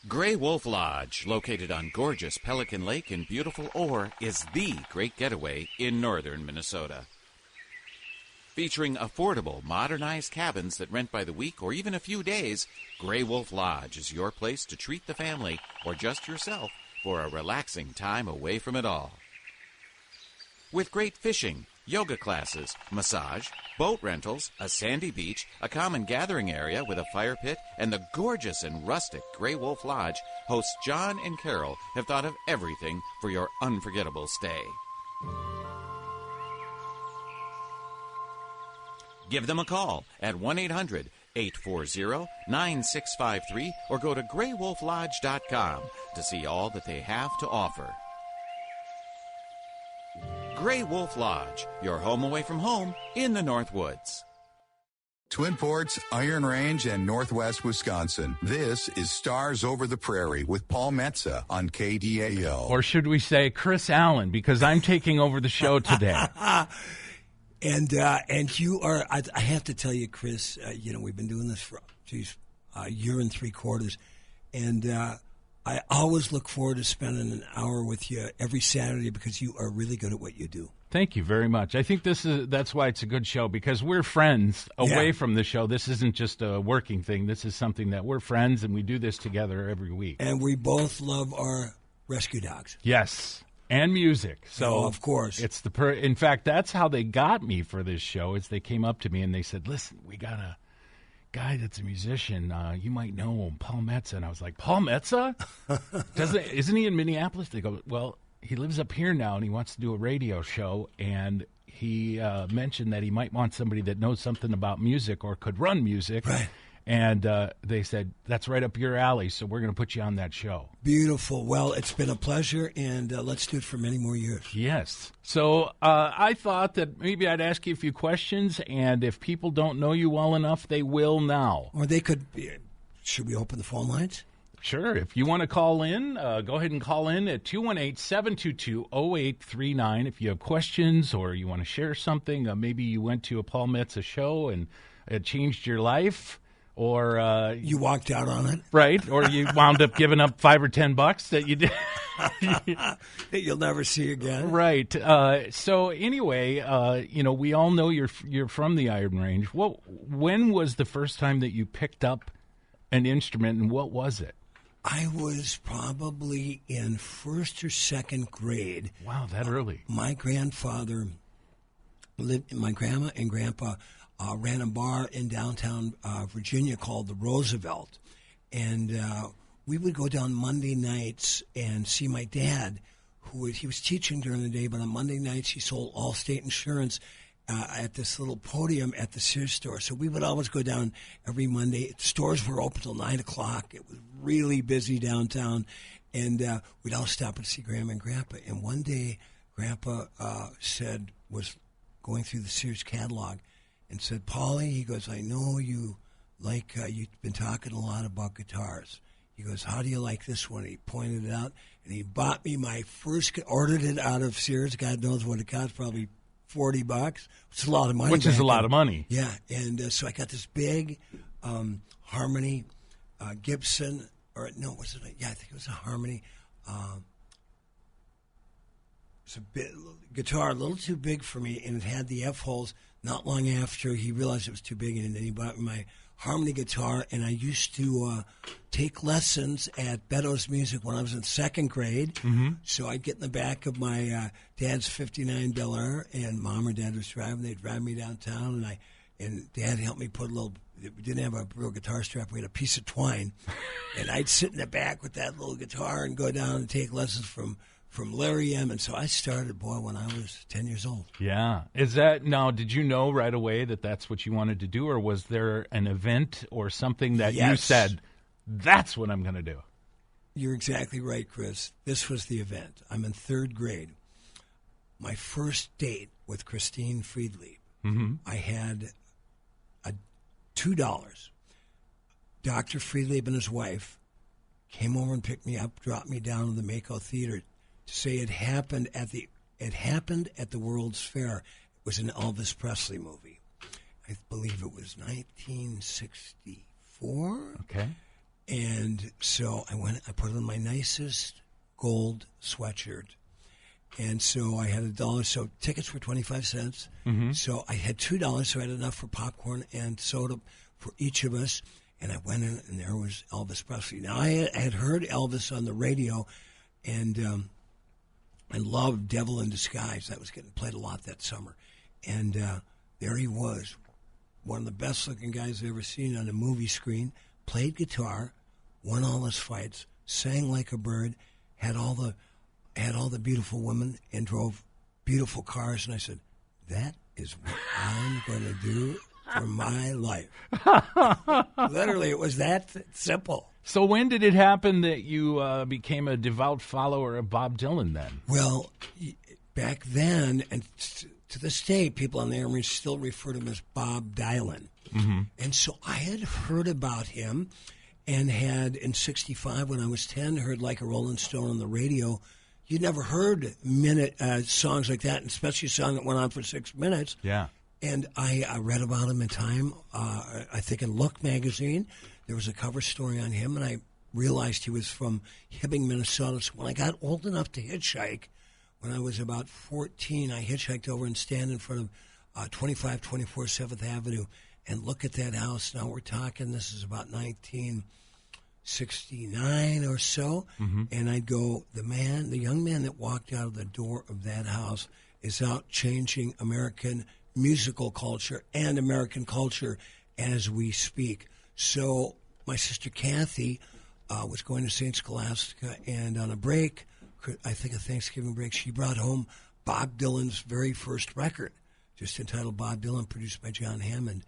Speaker 10: Gray Wolf Lodge, located on gorgeous Pelican Lake in beautiful Orr, is the great getaway in northern Minnesota. Featuring affordable, modernized cabins that rent by the week or even a few days, Gray Wolf Lodge is your place to treat the family or just yourself for a relaxing time away from it all. With great fishing, yoga classes, massage, boat rentals, a sandy beach, a common gathering area with a fire pit, and the gorgeous and rustic Gray Wolf Lodge, hosts John and Carol have thought of everything for your unforgettable stay. Give them a call at 1-800-840-9653 or go to graywolflodge.com to see all that they have to offer. Gray Wolf Lodge, your home away from home in the North Woods.
Speaker 11: Twin Ports, Iron Range, and Northwest Wisconsin. This is Stars Over the Prairie with Paul Metsa on KDAL.
Speaker 3: Or should we say Chris Allen, because I'm taking over the show today.
Speaker 2: And you are, I have to tell you, Chris, we've been doing this for a year and 3/4, and I always look forward to spending an hour with you every Saturday because you are really good at what you do.
Speaker 3: Thank you very much. I think that's why it's a good show, because we're friends away from the show. This isn't just a working thing. This is something that we're friends, and we do this together every week.
Speaker 2: And we both love our rescue dogs.
Speaker 3: Yes, and music. So
Speaker 2: of course.
Speaker 3: It's in fact, that's how they got me for this show, is they came up to me and they said, listen, we got a guy that's a musician. You might know him, Paul Metsa. And I was like, Paul Metsa? Isn't he in Minneapolis? They go, well, he lives up here now, and he wants to do a radio show, and he mentioned that he might want somebody that knows something about music or could run music.
Speaker 2: Right.
Speaker 3: And they said, that's right up your alley, so we're going to put you on that show.
Speaker 2: Beautiful. Well, it's been a pleasure, and let's do it for many more years.
Speaker 3: Yes. So I thought that maybe I'd ask you a few questions, and if people don't know you well enough, they will now.
Speaker 2: Or they could, should we open the phone lines?
Speaker 3: Sure. If you want to call in, go ahead and call in at 218-722-0839 if you have questions or you want to share something. Maybe you went to a Paul Metsa show and it changed your life, or
Speaker 2: you walked out on it.
Speaker 3: Right, or you wound up giving up $5 or $10 that you did.
Speaker 2: That you'll never see again.
Speaker 3: Right. So anyway, we all know you're from the Iron Range. When was the first time that you picked up an instrument, and what was it?
Speaker 2: I was probably in first or second grade.
Speaker 3: Wow, that early.
Speaker 2: My grandfather my grandma and grandpa ran a bar in downtown Virginia called the Roosevelt. And we would go down Monday nights and see my dad, he was teaching during the day, but on Monday nights he sold Allstate Insurance at this little podium at the Sears store. So we would always go down every Monday. Stores were open till 9 o'clock. It was really busy downtown. And we'd all stop and see Grandma and Grandpa. And one day, Grandpa was going through the Sears catalog and said, Paulie, he goes, I know you you've been talking a lot about guitars. He goes, how do you like this one? He pointed it out, and he bought me my first, ordered it out of Sears. God knows what it cost, probably $40. It's a lot of money.
Speaker 3: Which is a lot of money.
Speaker 2: Yeah, and so I got this big Harmony Gibson, or no, was it? Yeah, I think it was a Harmony. It's a guitar, a little too big for me, and it had the F holes. Not long after, he realized it was too big, and then he bought me my Harmony guitar, and I used to take lessons at Beddoes Music when I was in second grade.
Speaker 3: Mm-hmm.
Speaker 2: So I'd get in the back of my dad's '59 Bel Air, and Mom or Dad was driving. They'd drive me downtown, and Dad helped me put a little. We didn't have a real guitar strap. We had a piece of twine, and I'd sit in the back with that little guitar and go down and take lessons from Larry M. And so I started, when I was 10 years old.
Speaker 3: Yeah. Did you know right away that that's what you wanted to do, or was there an event or something that you said, that's what I'm going to do?
Speaker 2: You're exactly right, Chris. This was the event. I'm in third grade. My first date with Christine Friedlieb.
Speaker 3: Mm-hmm.
Speaker 2: I had $2. Dr. Friedlieb and his wife came over and picked me up, dropped me down to the Mako Theater to say it happened at the World's Fair. It was an Elvis Presley movie. I believe it was 1964.
Speaker 3: Okay.
Speaker 2: And so I put on my nicest gold sweatshirt. And so I had $1. So tickets were 25 cents.
Speaker 3: Mm-hmm.
Speaker 2: So I had $2, so I had enough for popcorn and soda for each of us. And I went in, and there was Elvis Presley. Now, I had heard Elvis on the radio, and I loved Devil in Disguise. That was getting played a lot that summer. And there he was, one of the best-looking guys I've ever seen on a movie screen, played guitar, won all his fights, sang like a bird, had all the beautiful women, and drove beautiful cars. And I said, that is what I'm going to do for my life. Literally, it was that simple.
Speaker 3: So when did it happen that you became a devout follower of Bob Dylan then?
Speaker 2: Well, back then, and to this day, people on the air still refer to him as Bob Dylan.
Speaker 3: Mm-hmm.
Speaker 2: And so I had heard about him and had, in 65, when I was 10, heard Like a Rolling Stone on the radio. You never heard songs like that, and especially a song that went on for 6 minutes.
Speaker 3: Yeah.
Speaker 2: And I read about him in Time. I think in Look magazine, there was a cover story on him, and I realized he was from Hibbing, Minnesota. So when I got old enough to hitchhike, when I was about 14, I hitchhiked over and stand in front of 2524 7th Avenue and look at that house. Now we're talking, this is about 1969 or so.
Speaker 3: Mm-hmm.
Speaker 2: And I'd go, the young man that walked out of the door of that house is out changing American musical culture and American culture as we speak. So my sister Kathy was going to St. Scholastica, and on a break, I think a Thanksgiving break, she brought home Bob Dylan's very first record, just entitled Bob Dylan, produced by John Hammond.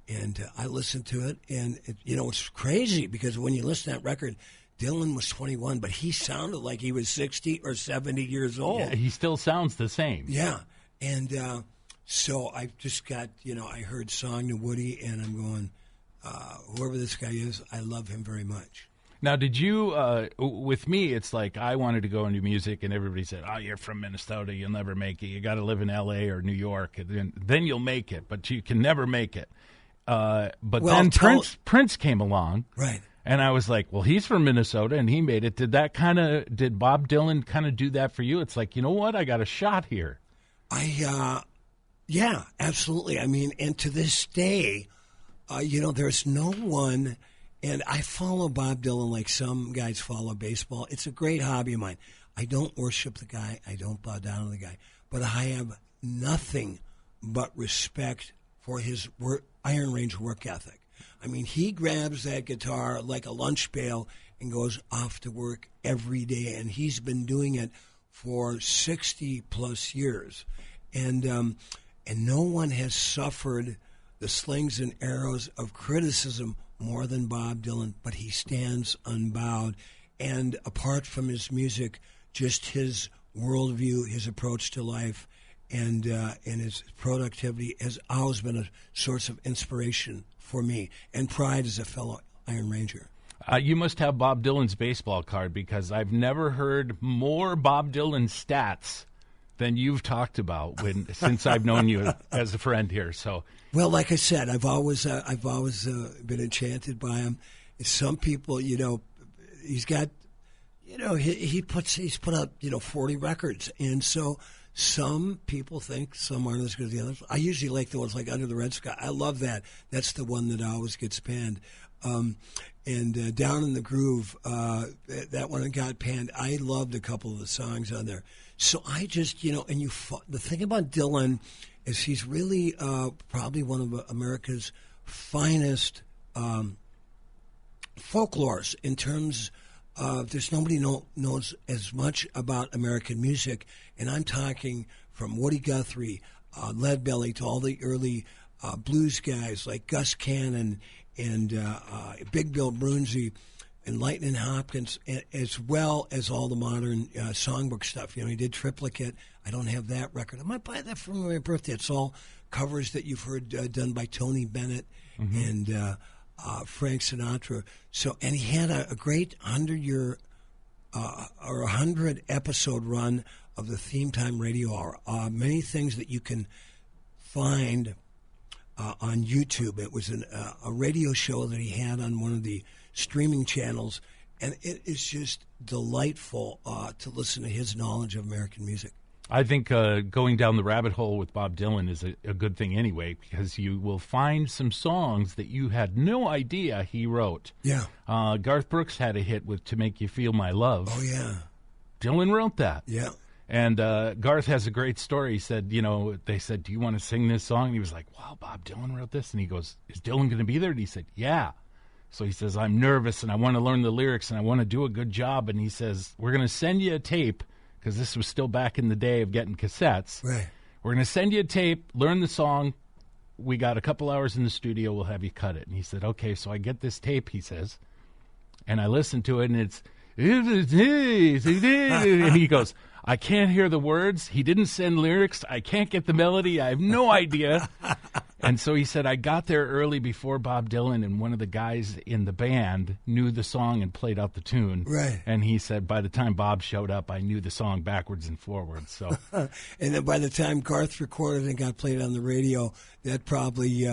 Speaker 2: And I listened to it, and it's crazy because when you listen to that record, Dylan was 21, but he sounded like he was 60 or 70 years old.
Speaker 3: Yeah, he still sounds the same.
Speaker 2: Yeah, and so I just got, I heard Song to Woody, and I'm going, whoever this guy is, I love him very much.
Speaker 3: Now, did you, with me, it's like I wanted to go into music, and everybody said, oh, you're from Minnesota, you'll never make it. You got to live in L.A. or New York, and then you'll make it, but you can never make it. Then Prince came along.
Speaker 2: Right.
Speaker 3: And I was like, well, he's from Minnesota, and he made it. Did Bob Dylan kind of do that for you? It's like, you know what? I got a shot here.
Speaker 2: Yeah, absolutely. I mean, and to this day, there's no one, and I follow Bob Dylan like some guys follow baseball. It's a great hobby of mine. I don't worship the guy. I don't bow down to the guy. But I have nothing but respect for his Iron Range work ethic. I mean, he grabs that guitar like a lunch pail and goes off to work every day, and he's been doing it for 60-plus years. And no one has suffered the slings and arrows of criticism more than Bob Dylan, but he stands unbowed. And apart from his music, just his worldview, his approach to life, and his productivity has always been a source of inspiration for me and pride as a fellow Iron Ranger.
Speaker 3: You must have Bob Dylan's baseball card, because I've never heard more Bob Dylan stats than you've talked about since I've known you as a friend here. So,
Speaker 2: well, like I said, I've always been enchanted by him. Some people, he's got, he's put out 40 records, and so some people think some aren't as good as the others. I usually like the ones like Under the Red Sky. I love that. That's the one that always gets panned. And Down in the Groove, that one got panned. I loved a couple of the songs on there. So I just, the thing about Dylan is he's really probably one of America's finest folklores in terms of there's nobody knows as much about American music. And I'm talking from Woody Guthrie, Leadbelly, to all the early blues guys like Gus Cannon and Big Bill Brunsey and Lightnin' Hopkins, as well as all the modern songbook stuff. He did Triplicate. I don't have that record. I might buy that for my birthday. It's all covers that you've heard done by Tony Bennett and Frank Sinatra. So, and he had a great 100-year or 100-episode run of the Theme Time Radio Hour. Many things that you can find on YouTube. It was a radio show that he had on one of the streaming channels, and it is just delightful to listen to his knowledge of American music.
Speaker 3: I think going down the rabbit hole with Bob Dylan is a good thing anyway, because you will find some songs that you had no idea he wrote.
Speaker 2: Yeah.
Speaker 3: Garth Brooks had a hit with To Make You Feel My Love.
Speaker 2: Oh, yeah.
Speaker 3: Dylan wrote that.
Speaker 2: Yeah.
Speaker 3: And Garth has a great story. He said, they said, do you want to sing this song? And he was like, wow, Bob Dylan wrote this? And he goes, is Dylan going to be there? And he said, yeah. So he says, I'm nervous, and I want to learn the lyrics, and I want to do a good job. And he says, we're going to send you a tape, because this was still back in the day of getting cassettes.
Speaker 2: Right.
Speaker 3: We're going to send you a tape, learn the song. We got a couple hours in the studio. We'll have you cut it. And he said, okay. So I get this tape, he says, and I listen to it, and it's, and he goes, I can't hear the words. He didn't send lyrics. I can't get the melody. I have no idea. And so he said, I got there early before Bob Dylan, and one of the guys in the band knew the song and played out the tune.
Speaker 2: Right.
Speaker 3: And he said, by the time Bob showed up, I knew the song backwards and forwards. So,
Speaker 2: and then by the time Garth recorded and got played on the radio, that probably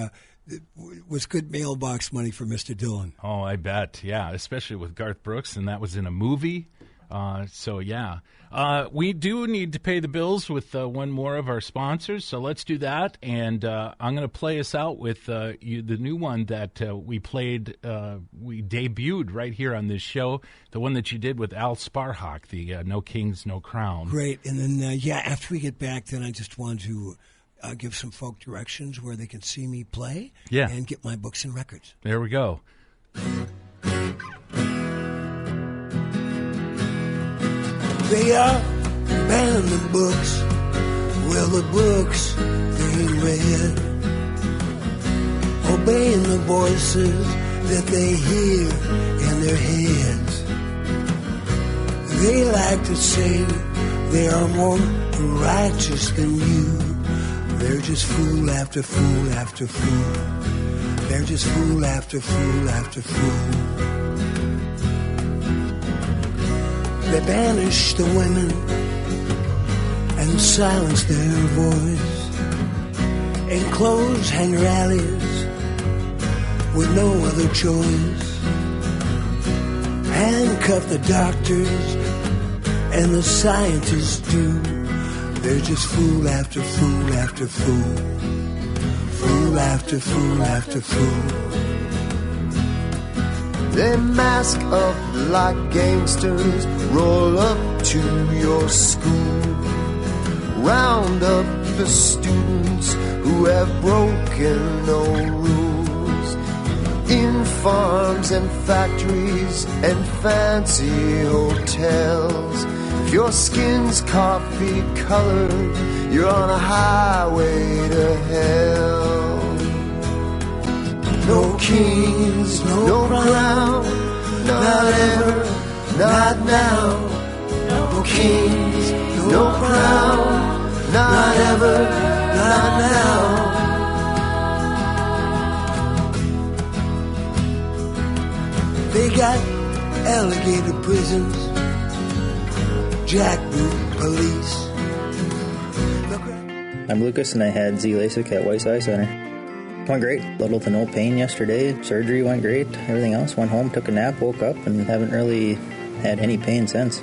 Speaker 2: was good mailbox money for Mr. Dylan.
Speaker 3: Oh, I bet. Yeah, especially with Garth Brooks, and that was in a movie. We do need to pay the bills with one more of our sponsors, so let's do that. And I'm going to play us out with the new one that we debuted right here on this show, the one that you did with Al Sparhawk, the No Kings, No Crown.
Speaker 2: Great. And then, after we get back, then I just want to give some folk directions where they can see me play and get my books and records.
Speaker 3: There we go.
Speaker 2: They are banning the books. Well, the books being read, obeying the voices that they hear in their heads. They like to say they are more righteous than you. They're just fool after fool after fool. They're just fool after fool after fool. They banish the women and silence their voice in clothes hanger alleys with no other choice. Handcuff the doctors and the scientists do. They're just fool after fool after fool. Fool after fool after fool.
Speaker 12: They mask up like gangsters, roll up to your school, round up the students who have broken no rules, in farms and factories and fancy hotels. If your skin's coffee colored, you're on a highway to hell. No kings, no crown, not ever, not now. No kings, no crown, not ever, not now. They got alligator prisons, jackboot police.
Speaker 13: I'm Lucas, and I had Z LASIK at Weiss Eye Center. Went great. Little to no pain yesterday. Surgery went great. Everything else. Went home, took a nap, woke up, and haven't really had any pain since.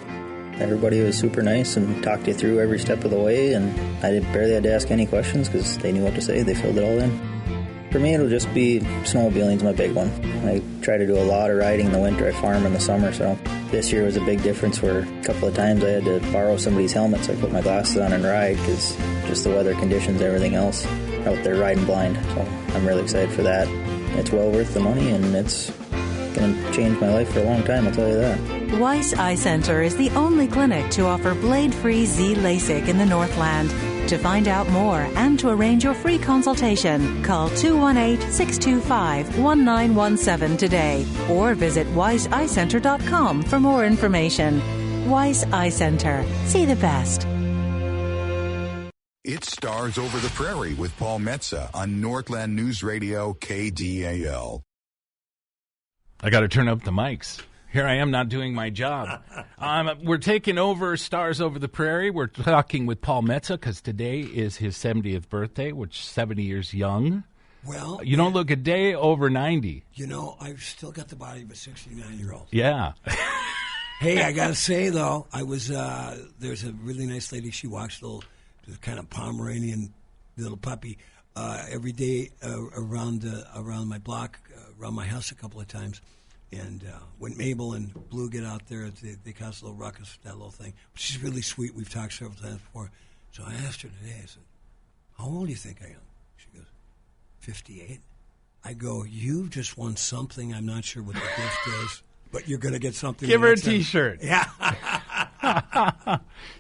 Speaker 13: Everybody was super nice and talked you through every step of the way, and I barely had to ask any questions because they knew what to say. They filled it all in. For me, it'll just be snowmobiling's my big one. I try to do a lot of riding in the winter. I farm in the summer, so this year was a big difference where a couple of times I had to borrow somebody's helmet, so I put my glasses on and ride because just the weather conditions, everything else, out there riding blind. So I'm really excited for that. It's well worth the money, and it's going to change my life for a long time, I'll tell you that.
Speaker 9: Weiss Eye Center is the only clinic to offer blade-free Z LASIK in the Northland. To find out more and to arrange your free consultation, call 218-625-1917 today or visit weisseyecenter.com for more information. Weiss Eye Center. See the best.
Speaker 11: It's Stars Over the Prairie with Paul Metsa on Northland News Radio KDAL.
Speaker 3: I got to turn up the mics. Here I am not doing my job. We're taking over Stars Over the Prairie. We're talking with Paul Metsa because today is his 70th birthday, which is 70 years young.
Speaker 2: Well,
Speaker 3: you don't look a day over 90.
Speaker 2: You know, I've still got the body of a 69-year-old.
Speaker 3: Yeah.
Speaker 2: Hey, I got to say, though, I was there's a really nice lady. She walks a little kind of Pomeranian little puppy every day around my block, around my house a couple of times. And when Mabel and Blue get out there, they cause a little ruckus, that little thing. But she's really sweet. We've talked several times before. So I asked her today, I said, how old do you think I am? She goes, 58. I go, you just won something. I'm not sure what the gift is, but you're going to get something.
Speaker 3: Give her a T-shirt.
Speaker 2: Yeah.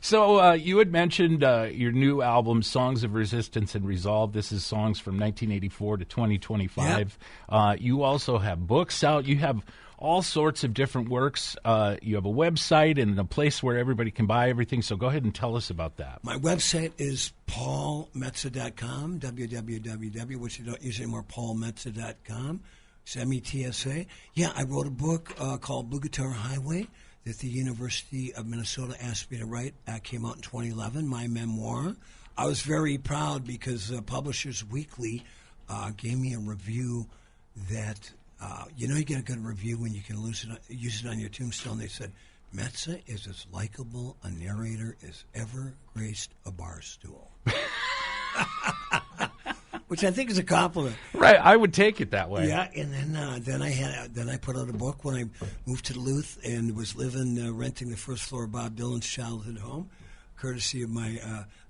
Speaker 3: So you had mentioned your new album, Songs of Resistance and Resolve. This is songs from 1984 to 2025. Yep. You also have books out. You have all sorts of different works. You have a website and a place where everybody can buy everything. So go ahead and tell us about that.
Speaker 2: My website is paulmetsa.com, www, which you don't use anymore, paulmetsa.com. It's METSA. Yeah, I wrote a book called Blue Guitar Highway that the University of Minnesota asked me to write. Came out in 2011, my memoir. I was very proud because Publishers Weekly gave me a review that, you get a good review when you can use it on your tombstone. They said, Metsa is as likable a narrator as ever graced a bar stool. Which I think is a compliment.
Speaker 3: Right, I would take it that way.
Speaker 2: Yeah, and then I put out a book when I moved to Duluth and was renting the first floor of Bob Dylan's childhood home, courtesy of my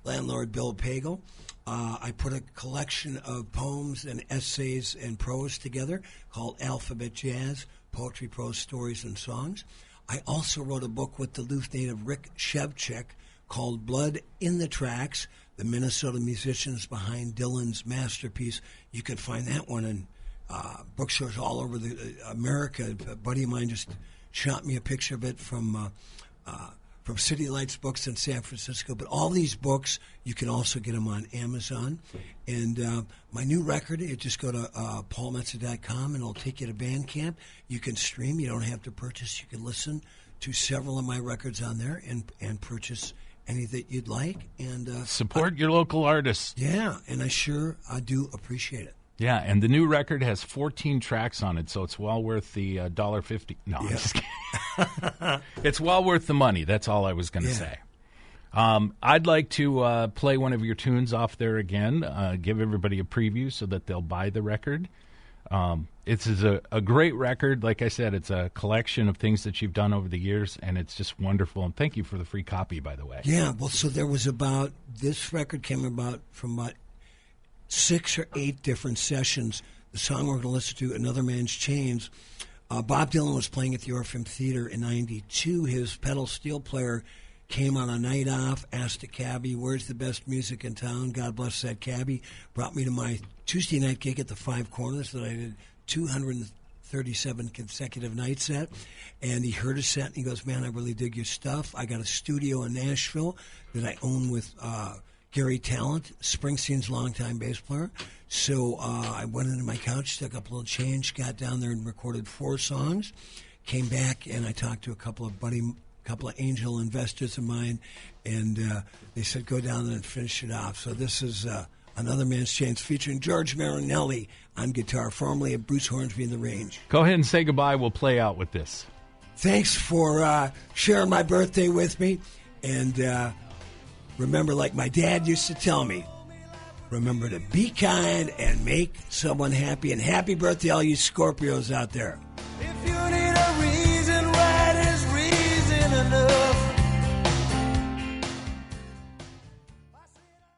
Speaker 2: landlord Bill Pagel. I put a collection of poems and essays and prose together called Alphabet Jazz: Poetry, Prose, Stories, and Songs. I also wrote a book with Duluth native Rick Shevchik called Blood in the Tracks: The Minnesota Musicians Behind Dylan's Masterpiece. You can find that one in bookstores all over America. A buddy of mine just shot me a picture of it from City Lights Books in San Francisco. But all these books, you can also get them on Amazon. And my new record, you just go to paulmetsa.com and it'll take you to Bandcamp. You can stream. You don't have to purchase. You can listen to several of my records on there and purchase any that you'd like. And
Speaker 3: support your local artists.
Speaker 2: Yeah, and I do appreciate it.
Speaker 3: Yeah, and the new record has 14 tracks on it, so it's well worth the $1.50. No, I'm just kidding. It's well worth the money. That's all I was going to say. I'd like to play one of your tunes off there again, give everybody a preview so that they'll buy the record. It's a great record. Like I said, it's a collection of things that you've done over the years, and it's just wonderful. And thank you for the free copy, by the way.
Speaker 2: Yeah, well, so there was this record came about from about 6 or 8 different sessions. The song we're going to listen to, Another Man's Chains, Bob Dylan was playing at the Orpheum Theater in 92. His pedal steel player came on a night off, asked a cabbie, where's the best music in town? God bless that cabbie. Brought me to my Tuesday night gig at the Five Corners that I did 237 consecutive nights at. And he heard a set and he goes, man, I really dig your stuff. I got a studio in Nashville that I own with Gary Talent, Springsteen's longtime bass player. So I went into my couch, took up a little change, got down there and recorded 4 songs. Came back and I talked to a couple of angel investors of mine, and they said go down there and finish it off. So this is Another Man's Chains featuring George Marinelli on guitar, formerly of Bruce Hornsby and the Range.
Speaker 3: Go ahead and say goodbye. We'll play out with this.
Speaker 2: Thanks for sharing my birthday with me, and remember, like my dad used to tell me, remember to be kind and make someone happy. And happy birthday, all you Scorpios out there.